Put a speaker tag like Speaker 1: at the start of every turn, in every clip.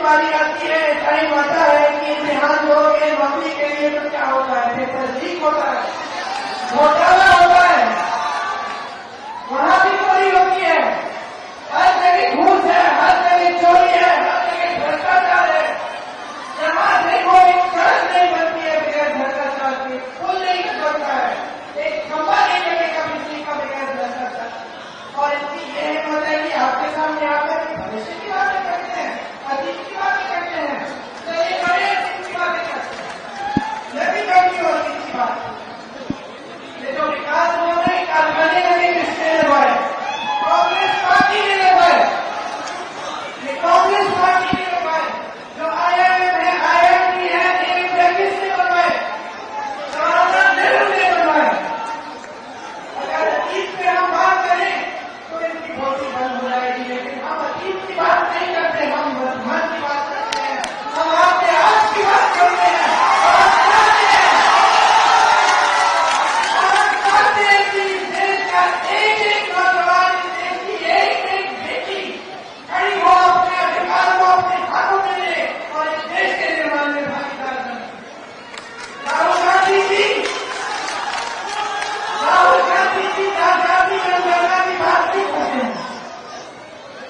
Speaker 1: बारी आती है, टाइम आता है कि इम्तिहान दोगे नौकरी के लिए, तो क्या होता है? पेपर लीक होता है, घोटाला होता है, वहां भी चोरी होती है, हर जगह घूस है, हर जगह चोरी है, हर जगह भ्रष्टाचार है। जहां देखो एक सड़क नहीं बनती है बगैर भ्रष्टाचार के, पुल नहीं बनता है, एक खंभा नहीं लगेगा बिजली का बगैर भ्रष्टाचार। और इसकी ये हिम्मत है कि आपके सामने आकर भविष्य की बातें करते हैं, अतीत की बातें करते हैं, चलिए बड़े अतीत की बातें करते हैं। यह भी करनी हो अतीत की बात। ये जो विकास हुआ है कारखाने लगे किसने लगवाए? कांग्रेस पार्टी ने लगवाए। ये कांग्रेस पार्टी ने लगवाए। जो IIM है, IIT है, ये किसने लगवाए? जवाहरलाल नेहरू ने लगवाए। अगर अतीत पे हम बात करें तो इनकी बहुत बंद हो जाएगी, लेकिन हम अतीत की बात नहीं करते, हम वर्तमान की बात करते हैं, हम आपके आज की बात करते हैं।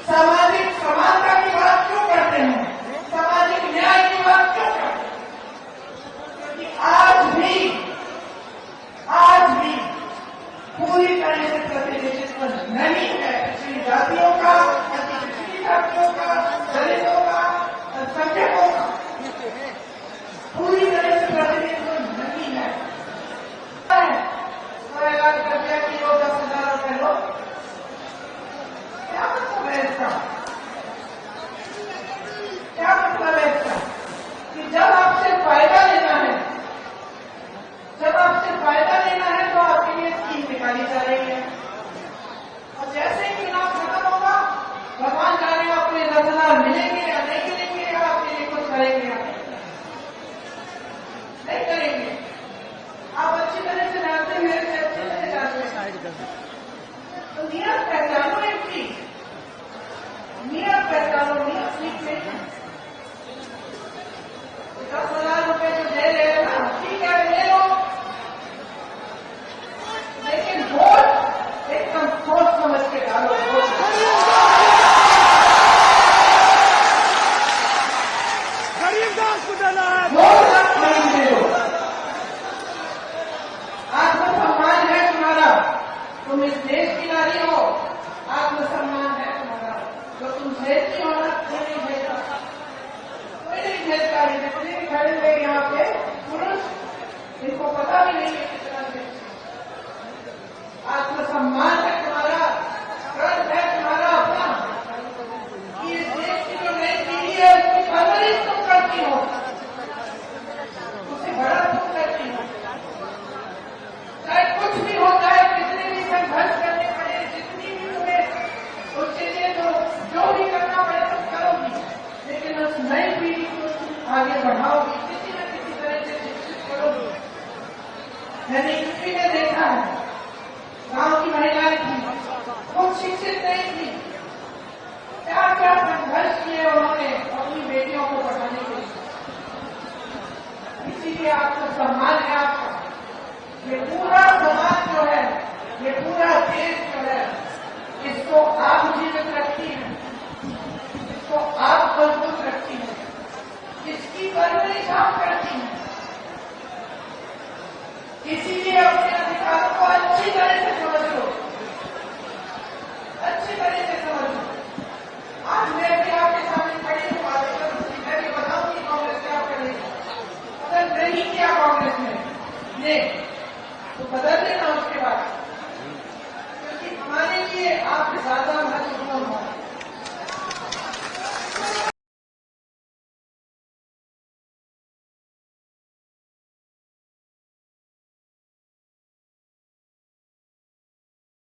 Speaker 1: सामाजिक समानता की बात क्यों करते हैं? सामाजिक न्याय की बात क्यों करते हैं? क्योंकि आज भी पूरी तरह से प्रतिनिधित्व नहीं है पिछड़ी जातियों का, पिछड़ी जातियों का, दलितों का, अल्पसंख्यकों का। पूरी तरह से प्रतिनिधित्व नहीं है। तो ऐलान कर दिया कि वो 10,000 रुपए लो। क्या मतलब है इसका? क्या मतलब है इसका? कि जब आपसे फायदा लेना है, तो आपके लिए स्कीम निकाली जा रही है, और जैसे ही चुनाव खत्म होगा, भगवान जाने आपको 10,000 मिलेंगे या नहीं मिलेंगे, या आपके लिए कुछ करेंगे या नहीं करेंगे। आप अच्छी तरह से जानते हुए अच्छे से जानते हैं। तो नियत पहचानो एक चीज, नियत पहचानो, नियत सीख लें। 10,000 रुपए जो दे रहे हैं ना, ठीक है ले लो, लेकिन वोट एकदम सोच समझ के डालो।
Speaker 2: गरीबदास को डाला है,
Speaker 1: वोट नहीं दे दो। आत्मसम्मान है तुम्हारा, तुम इस देश की नारी हो, आत्मसम्मान है तुम्हारा, जो तुम भेजती हो ना, कोई नहीं भेजता, कोई नहीं भेजता है। जितने भी खड़े हुए यहाँ पे पुरुष, इनको पता भी नहीं है कितना भेजते। आत्मसम्मान है तुम्हारा, कर्ज है तुम्हारा अपना, कि इस देश की जो नई पीढ़ी है उसकी परवरिश तुम करती हो, उसे बड़ा तुम करती हो। चाहे कुछ भी हो जाए, कितने भी संघर्ष करने पड़े, जितनी भी तुम्हें उसके लिए जो भी करना पड़े तुम करोगी, लेकिन उस नई पीढ़ी को तुम आगे बढ़ाओगी, किसी न किसी तरह से शिक्षित करोगी। मैंने यूपी में देखा है, गांव की महिलाएं थी, खुद शिक्षित नहीं थी, क्या क्या संघर्ष किए उन्होंने अपनी बेटियों को पढ़ाने के लिए। इसीलिए आपको सम्मान है आपका। ये पूरा समाज जो है, ये पूरा देश जो है, इसको आप जीवित रखती हैं, इसको आप मजबूत रखती हैं, इसकी परवरिश आप करती हैं। इसीलिए अपने अधिकारों को अच्छी तरह से समझ लो, अच्छी तरह से समझ लो। आज मैं भी आपके सामने खड़ी हूँ, बातें करूंगी, मैं भी बताऊंगी कांग्रेस क्या करेगी। अगर नहीं किया कांग्रेस ने तो बदल लेना उसके बाद, क्योंकि हमारे लिए आप ज्यादा